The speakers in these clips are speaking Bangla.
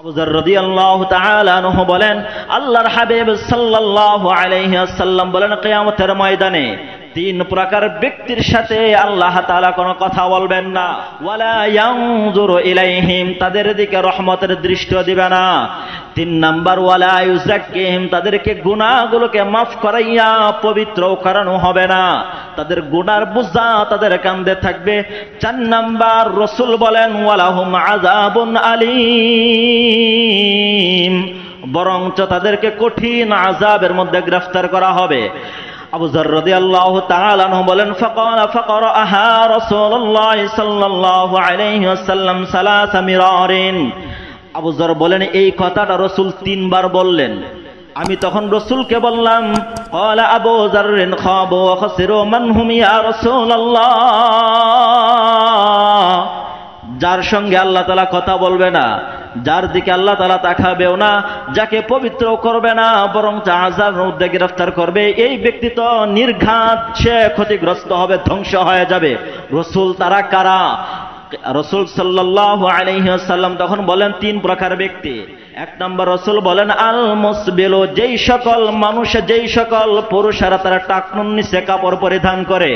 আবু যর রাদিয়াল্লাহু তাআলা আনহু বলেন, আল্লাহর হাবিব সাল্লাল্লাহু আলাইহি ওয়াসাল্লাম বলেন, কিয়ামতের ময়দানে তিন প্রকার ব্যক্তির সাথে আল্লাহ তাআলা কোনো কথা বলবেন না। ওয়ালা ইয়ানজুরু ইলাইহিম, তাদের দিকে রহমতের দৃষ্টি দিবে না। তিন নাম্বার, ওয়ালা ইউযাক্কিহিম, তাদেরকে গুনাহগুলোকে মাফ করাইয়া পবিত্র করানো হবে না, তাদের গুনার বোঝা তাদের কাঁধে থাকবে। চার নাম্বার, রাসূল বলেন, ওয়ালাহুম আযাবুন আলীম, বরঞ্চ তাদেরকে কঠিন আযাবের মধ্যে গ্রেফতার করা হবে। আবু যর রাদিয়াল্লাহু তাআলা আনহু বলেন, ফাকরাআহা রাসূলুল্লাহ সাল্লাল্লাহু আলাইহি ওয়াসাল্লাম সালাসা মিরারিন। আবু যর বলেন, এই কথাটা রাসূল তিনবার বললেন। আমি তখন রাসূলকে বললাম, ক্বালা আবু যররিন খাবু ওয়া খাসিরু মান হুম ইয়া রাসূলুল্লাহ, যার সঙ্গে আল্লাহ তাআলা কথা বলবে না, যার দিকে আল্লাহ তাআলা তাকাবেও না, যাকে পবিত্র করবে না বরং আযাবের মধ্যে গ্রেফতার করবে, এই ব্যক্তি তো নির্ঘাত সে ক্ষতিগ্রস্ত হবে, ধ্বংস হয়ে যাবে। রাসূল তারা কারা? রাসূল সাল্লাল্লাহু আলাইহি ওয়াসাল্লাম তখন বলেন তিন প্রকার ব্যক্তি। এক নম্বর, রাসূল বলেন, আল মুসবিলু, যেই সকল মানুষ, যেই সকল পুরুষেরা তারা টাকনুর নিচে কাপড় পরিধান করে,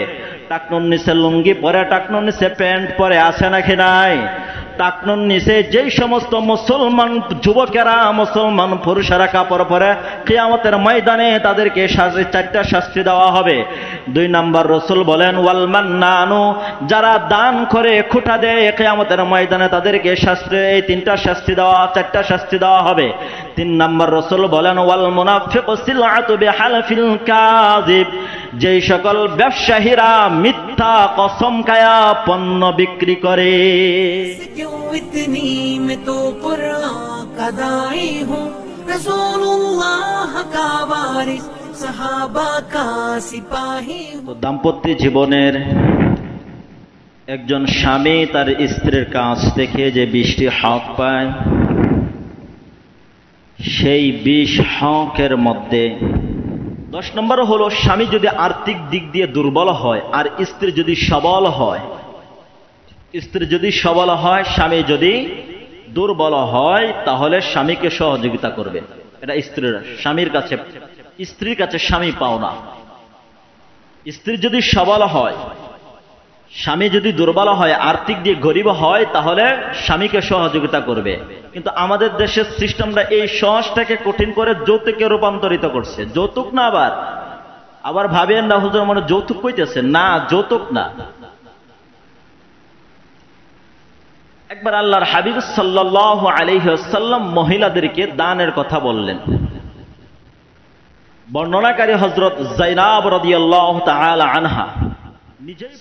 টাকনুর নিচে লুঙ্গি পরে, টাকনুর নিচে প্যান্ট পরে, আছে নাকি নাই? টাকনুর নিচে যেই সমস্ত মুসলমান যুবকেরা, মুসলমান পুরুষেরা কাপড় পরে, কিয়ামতের ময়দানে তাদেরকে চারটা শাস্তি দেওয়া হবে। দুই নাম্বার, রাসূল বলেন, ওয়াল মান্নানু, যারা দান করে, খুঁটা দেয়, কিয়ামতের ময়দানে তাদেরকে শাস্তি, এই তিনটা শাস্তি দেওয়া, চারটা শাস্তি দেওয়া হবে। তিন নাম্বার, রাসূল বলেন, ওয়াল মুনাফিকু সিলআতু বিহালফিল কাযিব, যেই সকল ব্যবসায়ীরা মিথ্যা কসম খায়া পণ্য বিক্রি করে। দাম্পত্য জীবনের একজন স্বামী তার স্ত্রীর কাছ থেকে যে 20টি হক পায়, সেই 20 হকের মধ্যে 10 নম্বর হলো, স্বামী যদি আর্থিক দিক দিয়ে দুর্বল হয় আর স্ত্রী যদি সবল হয়, স্ত্রী যদি সবল হয়, স্বামী যদি দুর্বল হয়, তাহলে স্বামীকে সহযোগিতা করবে। এটা স্ত্রীরা স্বামীর কাছে, স্ত্রীর কাছে স্বামী পাও না। স্ত্রী যদি সবল হয়, স্বামী যদি দুর্বল হয়, আর্থিক দিয়ে গরিব হয়, তাহলে স্বামীকে সহযোগিতা করবে। কিন্তু আমাদের দেশের সিস্টেমটা এই সহজটাকে কঠিন করে যৌতুকে রূপান্তরিত করছে। যৌতুক না, আবার ভাবেন না হুজুর মনে যৌতুক কইতেছে, না, যৌতুক না। একবার আল্লাহর হাবিব সাল্লাল্লাহু আলাইহি ওয়াসাল্লাম মহিলাদেরকে দানের কথা বললেন। বর্ণনাকারী হযরত যায়েনাব রাদিয়াল্লাহু তাআলা আনহা,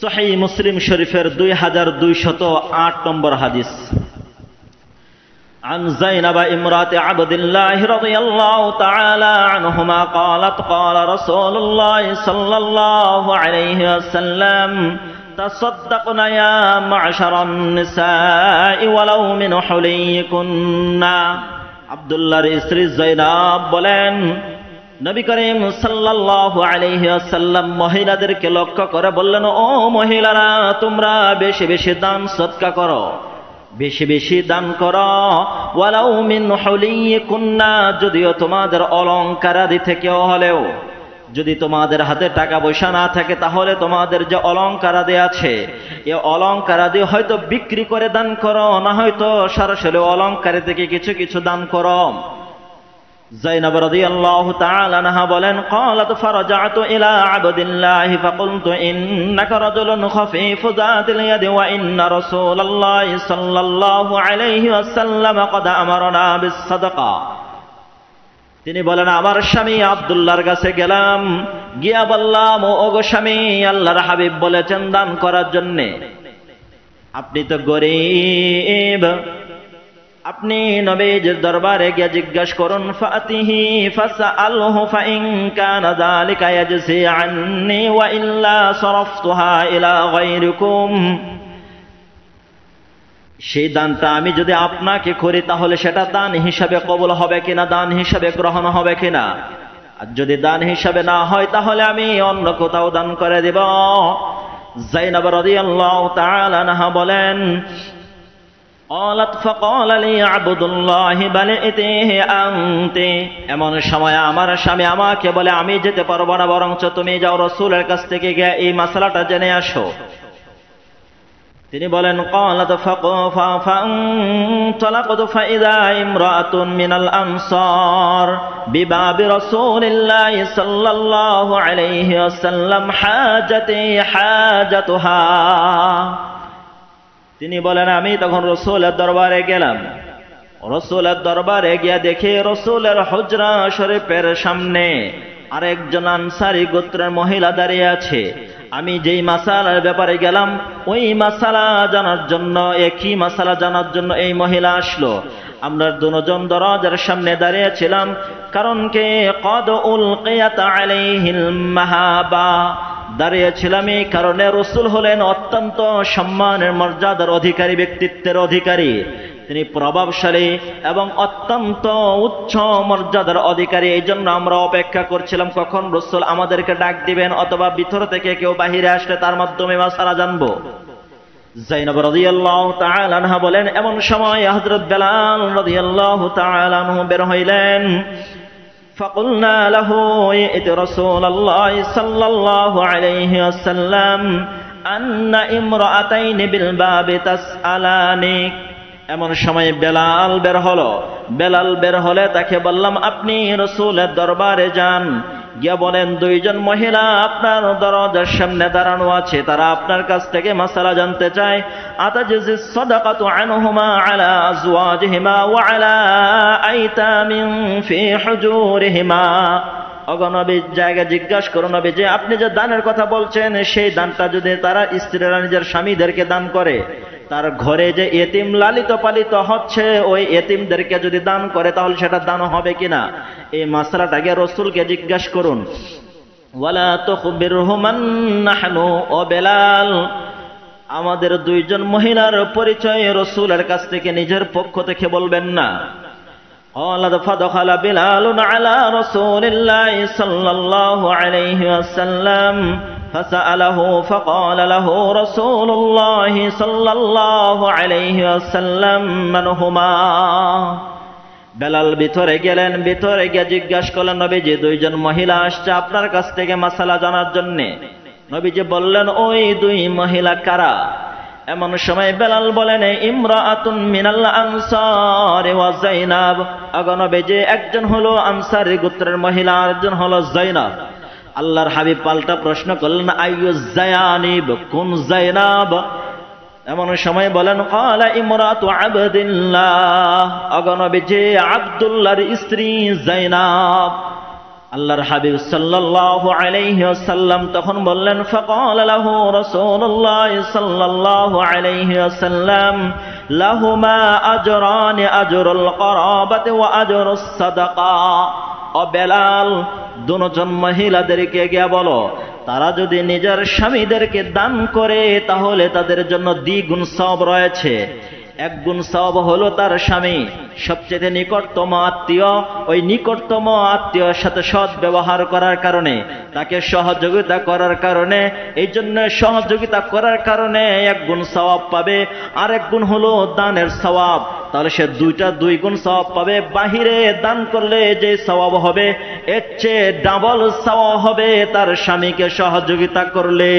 সহিহ মুসলিম শরীফের 2208 নম্বর হাদিস। عن زينب امرأة عبد الله رضي الله تعالى عنهما قالت قال رسول الله صلى الله عليه وسلم تصدقنا يا معشر النساء ولو من حليكن। আব্দুল্লাহর স্ত্রী যায়েনাব বলেন, নবী করিম সাল্লাল্লাহু আলাইহি ওয়াসাল্লাম মহিলাদেরকে লক্ষ্য করে বললেন, ও মহিলারা, তোমরা বেশি বেশি দান সদকা করো, বেশি বেশি দান করো। ওয়ালাউ মিন হুলিকুন্না, যদিও তোমাদের অলংকারাদি থেকেও হলেও, যদি তোমাদের হাতে টাকা পয়সা না থাকে, তাহলে তোমাদের যে অলংকারাদি আছে, এ অলংকারাদি হয়তো বিক্রি করে দান করো, না হয়তো সরাসরি অলংকারে থেকে কিছু কিছু দান করো। যায়েনাব রাদিয়াল্লাহু তাআলা আনহা বলেন, ক্বালাত ফারাজাতু ইলা আবদিল্লাহি ফাকুলতু ইন্নাকা রাজুলুন খাফীফু যাতিল ইয়াদি ওয়া ইন্না রাসূলাল্লাহি সাল্লাল্লাহু আলাইহি ওয়াসাল্লাম ক্বাদ আমারানা বিস সাদাকা। তিনি বলেন, আমার স্বামী আব্দুল্লাহর কাছে গেলাম, গিয়া বললাম, ও গো স্বামী, আল্লাহর হাবিব বলেছেন দান করার জন্য। আপনি তো গরীব, আপনি নবীর দরবারে গিয়ে জিজ্ঞাসা করুন, ফাতিহি ফাসআলহু ফাইন কানা যালিকা ইয়াজসি আন্নি ওয়া ইল্লা সারাফতুহা ইলা গায়রিকুম। সেই দানটা আমি যদি আপনাকে করি, তাহলে সেটা দান হিসাবে কবুল হবে কিনা, দান হিসাবে গ্রহণ হবে কিনা। আর যদি দান হিসাবে না হয়, তাহলে আমি অন্য কোথাও দান করে দেব। যায়েনাব রাদিয়াল্লাহু তাআলা আনহা বলেন, قالت فقال لي عبد الله بل ائته أنت এমন সময় আমার স্বামী আমাকে বলে আমি যেতে পারবো না, বরঞ্চ তুমি যাও রাসূলের কাছ থেকে গিয়ে এই মাসআলাটা জেনে আসো। তিনি বলেন قالت فانطلقت فإذا امرأة من الأنصار بباب رسول الله صلى الله عليه وسلم حاجتي حاجتها। তিনি বলেন আমি তখন রাসূলের দরবারে গেলাম। রাসূলের দরবারে গিয়ে দেখি রাসূলের হুজরা শরীফের সামনে আরেকজন আনসারী গোত্রের মহিলা দাঁড়িয়ে আছে। আমি যেই মাসালার ব্যাপারে গেলাম ওই মাসালা জানার জন্য, একই মাসালা জানার জন্য এই মহিলা আসলো। আমরা দুজন দরজার সামনে দাঁড়িয়েছিলাম, কারণ কে কদ উলকিয়াত আলাইহিল মাহাবা, দাঁড়িয়েছিলাম এই কারণে রাসূল হলেন অত্যন্ত সম্মানের মর্যাদার অধিকারী, ব্যক্তিত্বের অধিকারী। তিনি প্রভাবশালী এবং অত্যন্ত উচ্চ মর্যাদার অধিকারী। এই জন্য আমরা অপেক্ষা করছিলাম কখন রাসূল আমাদেরকে ডাক দিবেন, অথবা ভিতর থেকে কেউ বাহিরে আসলে তার মাধ্যমে মাসালা জানবো। যায়েনব রাদিয়াল্লাহু তাআলা আনহা বলেন এমন সময় হযরত বেলাল রাদিয়াল্লাহু তাআলা আনহু বের হইলেন। فقلنا له ائت رسول الله صلى الله عليه وسلم أن امرأتين بالباب تسألاني। এমন সময় বেলাল বের হলো। বেলাল বের হলে তাকে বললাম আপনি রাসূলের দরবারে যান, গিয়ে বলেন দুইজন মহিলা আপনার দরজার সামনে দাঁড়ানো আছে, তারা আপনার কাছ থেকে মাসালা জানতে চায়। আতাজজি সাদাকাতু আনহুমা আলা আজওয়াজিহিমা ওয়া আলা আইতামিন ফি হুজুরিহিমা। ওগো নবী জায়গায় জিজ্ঞাসা করো নবী যে আপনি যে দানের কথা বলছেন সেই দানটা যদি তারা স্ত্রীরা নিজের স্বামীদেরকে দান করে, তার ঘরে যে এতিম লালিত পালিত হচ্ছে ওই এতিমদেরকে যদি দান করে তাহলে সেটা দান হবে কিনা, এই মাসআলাটাকে রাসূলকে জিজ্ঞাসা করুন। ওয়ালা তুখবিরহুমান নাহনু, ও বেলাল আমাদের দুইজন মহিলার পরিচয় রাসূলের কাছ থেকে নিজের পক্ষ থেকে বলবেন না। قال فدخل بلال على رسول الله صلى الله عليه وسلم فسأله فقال له رسول الله صلى الله عليه وسلم من هما। বেলাল ভিতরে গেলেন, ভিতরে গিয়ে জিজ্ঞাসা করলেন নবীজি দুইজন মহিলা আসছে আপনার কাছ থেকে মাসালা জানার জন্য। নবীজি বললেন ওই দুই মহিলা কারা? এমন সময় বেলাল বলেন ইমরাআতুন মিনাল আনসার ওয়া যায়নাব। ওগো নবীজি একজন হলো আনসারী গোত্রের মহিলা, আরেকজন হলো যায়নাব। আল্লাহর হাবিব পাল্টা প্রশ্ন করলেন আইয়ুজ যায়ানিব, কোন যায়নাব? এমন সময় বলেন ক্বালা ইমরাতু আবদুল্লাহ, ওগো নবীজি আব্দুল্লাহর স্ত্রী যায়নাব। আল্লাহর হাবিব সাল্লাল্লাহু আলাইহি ওয়াসাল্লাম তখন বললেন ফাকালা লাহু রাসূলুল্লাহ সাল্লাল্লাহু আলাইহি ওয়াসাল্লাম লাহুমা আজরান, আজরুল করাবাতি ওয়া আজরুস সাদাকা। ও বেলাল দুজন মহিলাদেরকে গিয়ে বলো তারা যদি নিজের স্বামীদেরকে দান করে তাহলে তাদের জন্য দ্বিগুণ সওয়াব রয়েছে। এক গুণ সওয়াব হলো তার স্বামী সবচেয়ে নিকটতম আত্মীয়, ওই নিকটতম আত্মীয়ের সাথে সৎ ব্যবহার করার কারণে, তাকে সহযোগিতা করার কারণে, এই জন্য সহযোগিতা করার কারণে এক গুণ সওয়াব পাবে। আর এক গুণ হলো দানের সওয়াব, তাহলে সে দুই গুণ সওয়াব পাবে। বাহিরে দান করলে যে সওয়াব হবে এর চেয়ে ডাবল সওয়াব হবে তার স্বামীকে সহযোগিতা করলে।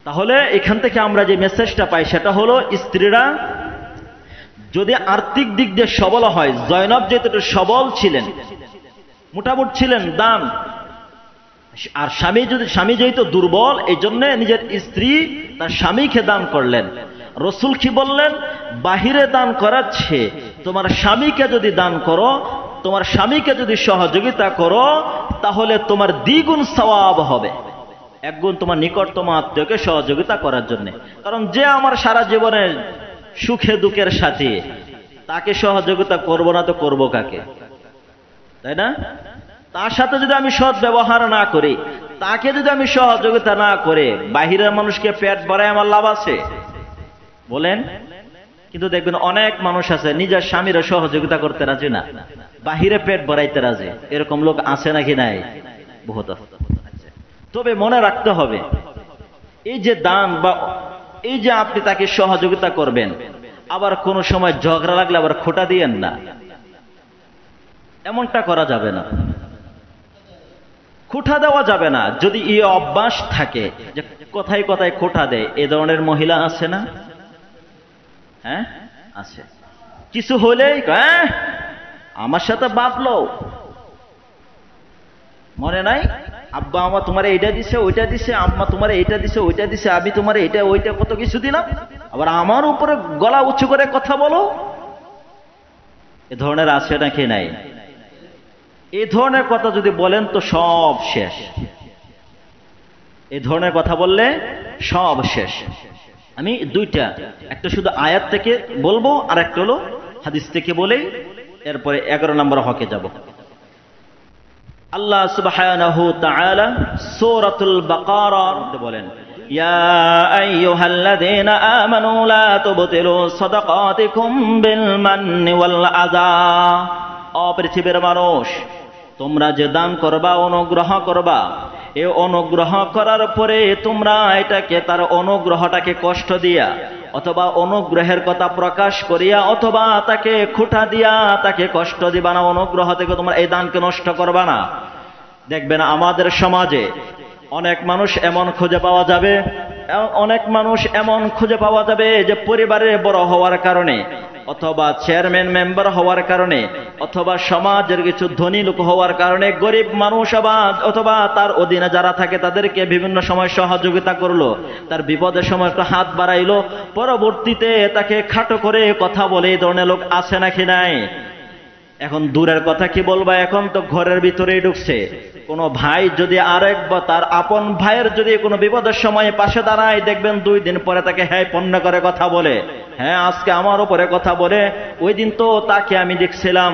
তাহলে এখান থেকে আমরা যে মেসেজটা পাই সেটা হলো স্ত্রীরা যদি আর্থিক দিক দিয়ে সবল হয়, জয়নব যেহেতু সবল ছিলেন, মোটামুটি ছিলেন, দান, আর স্বামী যেহেতু দুর্বল এই জন্য নিজের স্ত্রী তার স্বামীকে দান করলেন। রাসূল কি বললেন? বাহিরে দান করাচ্ছে তোমার স্বামীকে যদি দান করো, তোমার স্বামীকে যদি সহযোগিতা করো তাহলে তোমার দ্বিগুণ সওয়াব হবে। এক গুণ তোমার নিকটতম আত্মীয়কে সহযোগিতা করার জন্য। কারণ যে আমার সারা জীবনের সুখে দুঃখের সাথে, তাকে সহযোগিতা করব না তো করব কাকে? তাই না? তার সাথে যদি আমি সৎ ব্যবহার না করি, তাকে যদি আমি সহযোগিতা না করে, বাহিরের মানুষকে পেট ভরায় আমার লাভ আছে বলেন? কিন্তু দেখবেন অনেক মানুষ আছে নিজের স্বামীরা সহযোগিতা করতে রাজি না, বাহিরে পেট ভরাইতে রাজি। এরকম লোক আছে নাকি নাই? বহুত। তবে মনে রাখতে হবে এই যে দান বা এই যে আপনি তাকে সহযোগিতা করবেন, আবার কোন সময় ঝগড়া লাগলে আবার খোঁটা দিয়েন না, এমনটা করা যাবে না, খোঁটা দেওয়া যাবে না। যদি এই অভ্যাস থাকে যে কথায় কথায় খোঁটা দেয়, এ ধরনের মহিলা আছে না? হ্যাঁ আছে। কিছু হলেই হ্যাঁ আমার সাথে বাঁধলো, মনে নাই আব্বা আমা তোমার এইটা দিছে ওইটা দিছে, আম্মা তোমার এইটা দিছে ওইটা দিছে, আমি তোমার এইটা ওইটা কত কিছু দিলাম, আবার আমার উপরে গলা উঁচু করে কথা বলো। এ ধরনের আছে নাকি নাই? এই ধরনের কথা যদি বলেন তো সব শেষ। এই ধরনের কথা বললে সব শেষ। আমি দুইটা, একটা শুধু আয়াত থেকে বলবো আর একটা হলো হাদিস থেকে বলেই এরপরে 11 নম্বর হকে যাব। আল্লাহ সুবহানাহু তাআলা সূরাতুল বাকারার মধ্যে বলেন, ইয়া আইয়ুহাল্লাযীনা আমানু লা তুবতিলু সাদাকাতিকুম বিল মান্নি ওয়াল আযা। ও পৃথিবীর মানুষ, তোমরা যে দান করবা, অনুগ্রহ করবা, এই অনুগ্রহ করার পরে তোমরা এটাকে তার অনুগ্রহটাকে কষ্ট দিয়া অথবা অনুগ্রহের কথা প্রকাশ করিয়া অথবা তাকে খুঁটা দিয়া তাকে কষ্ট দিবা না, অনুগ্রহ থেকে তোমরা এই দানকে নষ্ট করবা না। দেখবেন আমাদের সমাজে অনেক মানুষ এমন খুঁজে পাওয়া যাবে, অনেক মানুষ এমন খুঁজে পাওয়া যাবে যে পরিবারের বড় হওয়ার কারণে অথবা চেয়ারম্যান মেম্বার হওয়ার কারণে অথবা সমাজের কিছু ধনী লোক হওয়ার কারণে গরিব মানুষ অথবা তার অধীনে যারা থাকে তাদেরকে বিভিন্ন সময় সহযোগিতা করলো, তার বিপদের সময় একটু হাত বাড়াইলো, পরবর্তীতে তাকে খাটো করে কথা বলে। এই ধরনের লোক আছে নাকি নাই? এখন দূরের কথা কি বলবা, এখন তো ঘরের ভিতরেই ঢুকছে। কোন ভাই যদি আরেক বা তার আপন ভাইয়ের যদি কোনো বিপদের সময় পাশে দাঁড়ায়, দেখবেন 2 দিন পরে তাকে হ্যাঁ পণ্য করে কথা বলে, হ্যাঁ আজকে আমার উপরে কথা বলে, ওই দিন তো তাকে আমি দেখছিলাম,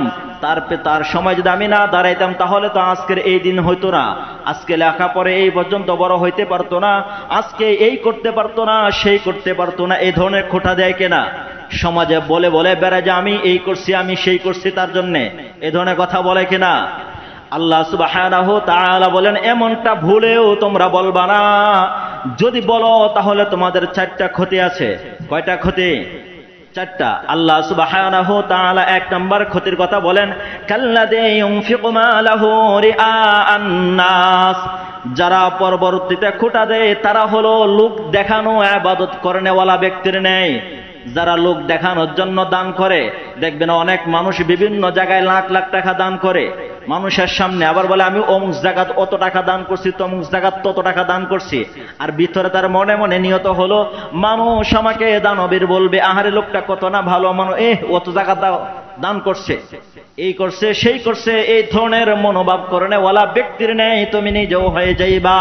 তার সময় যদি আমি না দাঁড়াইতাম তাহলে তো আজকের এই দিন হইতো না, আজকে লেখাপড়ে এই পর্যন্ত বড় হইতে পারতো না, আজকে এই করতে পারতো না, সেই করতে পারতো না। এই ধরনের খোঁটা দেয় কিনা? সমাজে বলে বলে বেড়ায় যে আমি এই করছি, আমি সেই করছি তার জন্যে, এ ধরনের কথা বলে কিনা? আল্লাহ সুবহানাহু তাআলা বলেন, এমনটা ভুলেও তোমরা বলবা না। যদি বলো তাহলে তোমাদের 4টা ক্ষতি আছে। কয়টা ক্ষতি? 4টা। আল্লাহ সুবহানাহু তাআলা 1 নম্বর ক্ষতির কথা বলেন, কাল্লাযী ইউনফিকু মালাহু রিআআন নাস। যারা পরবর্তীতে খোঁটা দেয় তারা হলো লোক দেখানো ইবাদত করেনেওয়ালা ব্যক্তির ন্যায়। যারা লোক দেখানোর জন্য দান করে, দেখবেন অনেক মানুষ বিভিন্ন জায়গায় লাখ লাখ টাকা দান করে মানুষের সামনে, আবার বলে আমি অমুক জায়গাত অত টাকা দান করছি, তমুক জায়গাত তত টাকা দান করছি, আর ভিতরে তার মনে মনে নিয়ত হলো মানুষ আমাকে দানবীর বলবে, আহারে লোকটা কত না ভালো মানুষ, অত জায়গা দান করছে, এই করছে সেই করছে। এই ধরনের মনোভাব করনে ওয়ালা ব্যক্তির নেই তুমি নিজেও হয়ে যাইবা।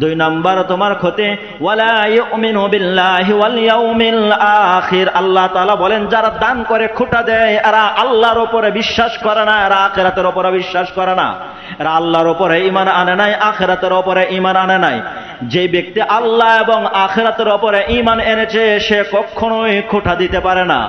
2 নাম্বার তোমার ক্ষতি, ওয়ালা ইউমিনু বিল্লাহি ওয়াল ইয়াউমিল আখির। আল্লাহ তাআলা বলেন, যারা দান করে খোঁটা দেয় এরা আল্লাহর উপরে বিশ্বাস করে না, এরা আখিরাতের উপরে বিশ্বাস করে না, এরা আল্লাহর উপরে ঈমান আনে নাই, আখিরাতের উপরে ঈমান আনে নাই। যে ব্যক্তি আল্লাহ এবং আখিরাতের উপরে ঈমান এনেছে সে কখনোই খোঁটা দিতে পারে না।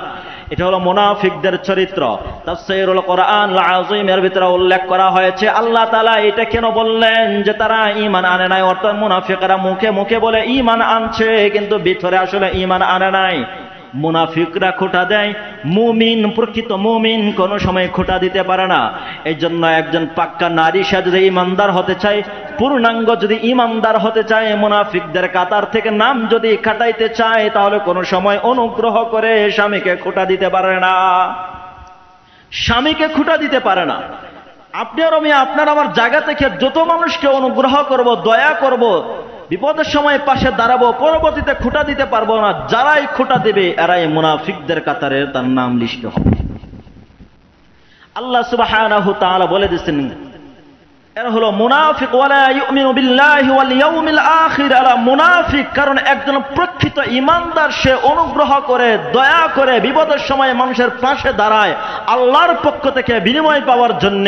এটা হলো মুনাফিকদের চরিত্র। তাফসীরুল কোরআন আযীমের ভিতরে উল্লেখ করা হয়েছে, আল্লাহ তাআলা এটা কেন বললেন যে তারা ঈমান আনে নাই, অর্থাৎ মুনাফিকরা মুখে মুখে বলে ঈমান আনছে কিন্তু ভিতরে আসলে ঈমান আনে নাই। মুনাফিকরা খোঁটা দেয়, মুমিন প্রকৃত মুমিন কোনো সময় খোঁটা দিতে পারে না। এই জন্য একজন পাক্কা নারী সে যদি ঈমানদার হতে চায়, পূর্ণাঙ্গ যদি ঈমানদার হতে চায়, মুনাফিকদের কাতার থেকে নাম যদি কাটাইতে চায়, তাহলে কোনো সময় অনুগ্রহ করে স্বামীকে খোঁটা দিতে পারে না, স্বামীকে খোঁটা দিতে পারে না। আপনি আর আমি আপনার আমার জায়গা থেকে যত মানুষকে অনুগ্রহ করব, দয়া করব, বিপদের সময় পাশে দাঁড়াবো, পরবর্তীতে খোঁটা দিতে পারবো না, যারাই খোঁটা দেবে এরাই মুনাফিকদের কাতারে তার নাম লিস্ট হবে। আল্লাহ সুবহানাহু তাআলা বলে দিয়েছেন, এরা হলো মুনাফিক, ওয়ালা ইউমিনু বিল্লাহি ওয়াল ইয়াউমিল আখির। এরা মুনাফিক, কারণ একজন প্রকৃত ঈমানদার সে অনুগ্রহ করে, দয়া করে, বিপদের সময় মানুষের পাশে দাঁড়ায়, আল্লাহর পক্ষ থেকে বিনিময় পাওয়ার জন্য,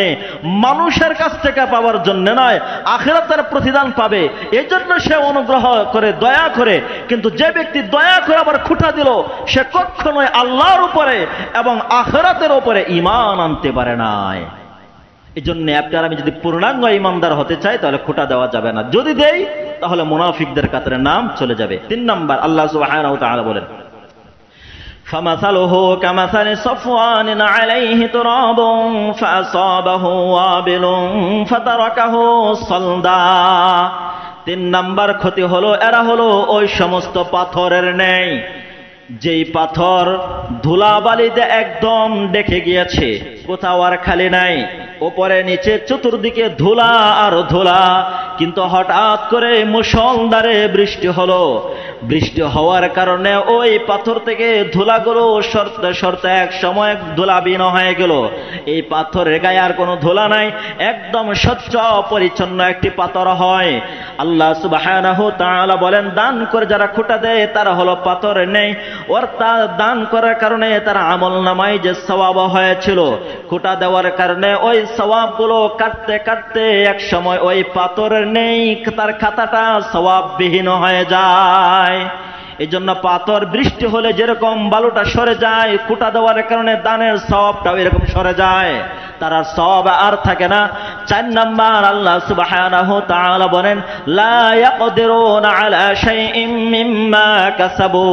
মানুষের কাছ থেকে পাওয়ার জন্য নয়, আখিরাতের প্রতিদান পাবে এই জন্য সে অনুগ্রহ করে, দয়া করে। কিন্তু যে ব্যক্তি দয়া করে আবার খোঁটা দিল, সে কখনোই আল্লাহর উপরে এবং আখিরাতের উপরে ঈমান আনতে পারে না। এই জন্য আপনার আমি যদি পূর্ণাঙ্গ ঈমানদার হতে চাই তাহলে খোঁটা দেওয়া যাবে না। যদি দেই তাহলে মুনাফিকদের কাতারে নাম চলে যাবে। 3 নাম্বার আল্লাহ সুবহানাহু ওয়া তাআলা বলেন فَمَثَلُهُ كَمَثَلِ صَفْوَانٍ عَلَيْهِ تُرَابٌ فَأَصَابَهُ وَابِلٌ فَتَرَكَهُ صَلْدًا। 3 নাম্বার ক্ষতি হলো এরা হলো ওই সমস্ত পাথরের ন্যায় যেই পাথর ধুলাবালিতে একদম ঢেকে গিয়েছে, কোথাও আর খালি নাই, উপরে নিচে চতুর্দিকে ধুলা আর ধুলা। কিন্তু হঠাৎ করে মুষলধারে বৃষ্টি হলো, বৃষ্টি হওয়ার কারণে ওই পাথর থেকে ধুলাগুলো সরতে সরতে এক সময় ধুলাবিহীন হয়ে গেল। এই পাথরের গায়ে আর কোনো ধুলা নাই, একদম স্বচ্ছ পরিচ্ছন্ন একটি পাথর হয়। আল্লাহ সুবহানাহু ওয়া তাআলা বলেন দান করে যারা খোঁটা দেয় তারা হলো পাথর নেই, ওর তা দান করার কারণে তার আমল নামায় যে সওয়াব হয়েছিল, খোঁটা দেওয়ার কারণে ওই সওয়াবগুলো কাটতে কাটতে এক সময় ওই পাথরের নেই, তার খাতাটা সওয়াববিহীন হয়ে যায়। এই জন্য পাথর বৃষ্টি হলে যেরকম বালুটা সরে যায়, খোঁটা দেওয়ার কারণে দানের সওয়াবটাও এরকম সরে যায়, তার আর সওয়াব আর থাকে না। 4 নাম্বার আল্লাহ সুবহানাহু ওয়া তাআলা বলেন লা ইয়াকদিরুনা আলা শাইইন মিম্মা কাসাবু,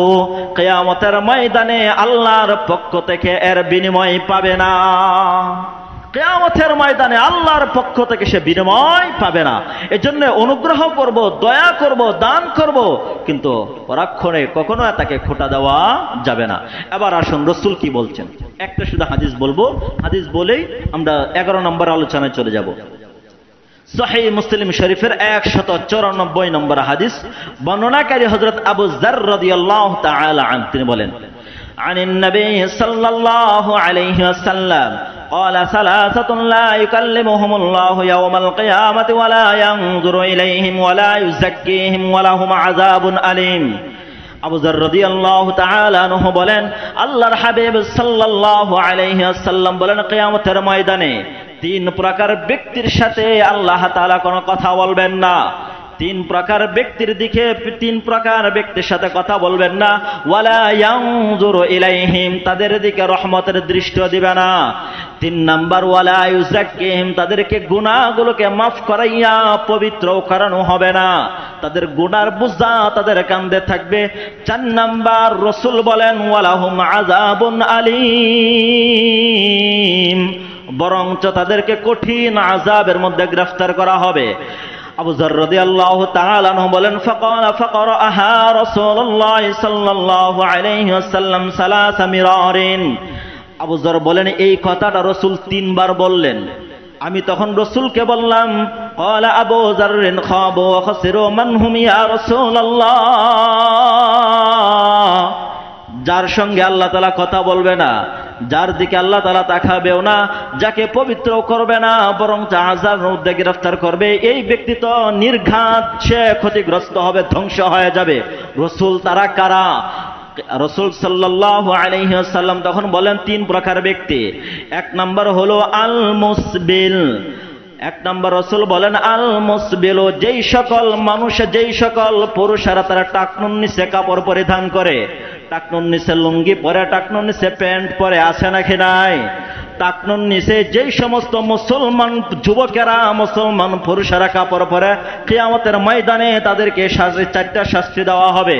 কিয়ামতের ময়দানে আল্লাহর পক্ষ থেকে এর বিনিময় পাবে না। কিয়ামতের ময়দানে আল্লাহর পক্ষ থেকে সে বিনিময় পাবে না। এজন্য অনুগ্রহ করব, দয়া করব, দান করব, কিন্তু পরাক্ষণে কখনো তাকে খোঁটা দেওয়া যাবে না। এবার আসুন রাসূল কি বলছেন, একটা শুধু হাদিস বলবো, হাদিস বলেই আমরা 11 নম্বর আলোচনায় চলে যাব। সহিহ মুসলিম শরীফের 194 নম্বর হাদিস, বর্ণনাকারী হযরত আবু যার রাদিয়াল্লাহু তাআলা আন, তিনি বলেন عن النبي صلى الله عليه وسلم قال ثلاثة لا يكلمهم الله يوم القيامة ولا ينظر إليهم ولا يزكيهم ولهم عذاب أليم। আবু যার রাদিয়াল্লাহু তাআলা আনহু বলেন আল্লাহর হাবিব সাল্লাল্লাহু আলাইহি ওয়াসাল্লাম বলেন কিয়ামতের ময়দানে 3 প্রকার ব্যক্তির সাথে আল্লাহ তাআলা কোনো কথা বলবেন না। 3 প্রকার ব্যক্তির দিকে 3 প্রকার ব্যক্তির সাথে কথা বলবেন না। ওয়ালা ইয়ানজুরু ইলাইহিম, তাদের দিকে রহমতের দৃষ্টি দিবে না। 3 নাম্বার ওয়ালা ইউযাক্কিহিম, তাদেরকে গুনাহগুলোকে মাফ করাইয়া পবিত্র করানো হবে না, তাদের গুনার বোঝা তাদের কাঁধে থাকবে। 4 নাম্বার রাসূল বলেন ওয়ালাহুম আযাবুন আলীম, বরঞ্চ তাদেরকে কঠিন আযাবের মধ্যে গ্রেফতার করা হবে। আবু যার রাদিয়াল্লাহু তাআলা আনহু বলেন ফাকরাআহা রাসূলুল্লাহ সাল্লাল্লাহু আলাইহি ওয়াসাল্লাম সালাসা মিরারিন। আবু যার বলেন এই কথাটা রাসূল 3 বার বললেন। আমি তখন রাসূলকে বললাম ক্বালা আবু যাররিন খাবু ওয়া খাসিরু মান হুম ইয়া রাসূলুল্লাহ, যার সঙ্গে আল্লাহ তাআলা কথা বলবে না, যার দিকে আল্লাহ তাআলা তাকাবেও না, যাকে পবিত্র করবে না বরং আযাবের মধ্যে গ্রেফতার করবে, এই ব্যক্তি তো নির্ঘাত সে ক্ষতিগ্রস্ত হবে, ধ্বংস হয়ে যাবে। রাসূল তারা কারা? রাসূল সাল্লাল্লাহু আলাইহি ওয়াসাল্লাম তখন বলেন 3 প্রকার ব্যক্তি। 1 নাম্বার হলো আল মুসবিল। 1 নাম্বার রাসূল বলেন আল মুসবিল, যেই সকল মানুষ, যেই সকল পুরুষেরা তারা টাকনুর নিচে কাপড় পরিধান করে, টাকনুর নিচে লুঙ্গি পরে, টাকনুর নিচে প্যান্ট পরে, আছে নাকি নাই? টাকনুর নিচে যেই সমস্ত মুসলমান যুবকেরা, মুসলমান পুরুষেরা কাপড় পরে, কিয়ামতের ময়দানে তাদেরকে 4টা শাস্তি দেওয়া হবে।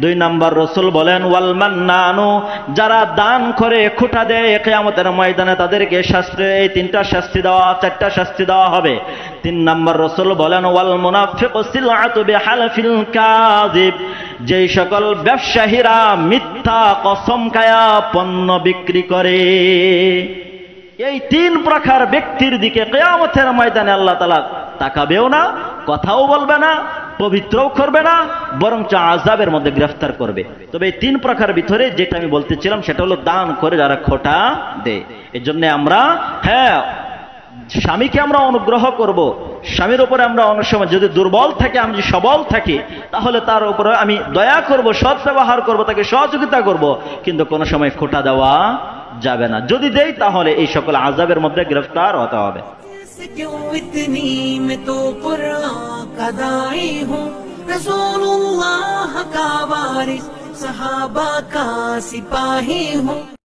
2 নাম্বার রাসূল বলেন ওয়াল মান্নানু, যারা দান করে খোঁটা দেয়, কিয়ামতের ময়দানে তাদেরকে শাস্তি, এই 3টা শাস্তি দেওয়া, 4টা শাস্তি দেওয়া হবে। 3 নাম্বার রাসূল বলেন ওয়াল মুনাফিকু সিলআতু বিহালফিল কাযিব, যেই সকল ব্যবসায়ীরা মিথ্যা কসম খায়া পণ্য বিক্রি করে। এই 3 প্রকার ব্যক্তির দিকে কিয়ামতের ময়দানে আল্লাহ তাআলা তাকাবেও না, কথাও বলবে না, পবিত্রও করবে না, বরং আযাবের মধ্যে গ্রেফতার করবে। তবে এই 3 প্রকার ভিতরে যেটা আমি বলতেছিলাম সেটা হলো দান করে যারা খোঁটা দেয়। এজন্য আমরা স্বামীকে আমরা অনুগ্রহ করব, স্বামীর উপরে আমরা অনেক সময় যদি দুর্বল থাকি, আমি যদি সবল থাকি, তাহলে তার উপরে আমি দয়া করব, সৎ ব্যবহার করব, তাকে সহযোগিতা করব, কিন্তু কোনো সময় খোঁটা দেওয়া যাবে না। যদি দেই তাহলে এই সকল আযাবের মধ্যে গ্রেফতার হতে হবে। रसूलुल्लाह का वारिस, सहाबा का सिपाही हूँ।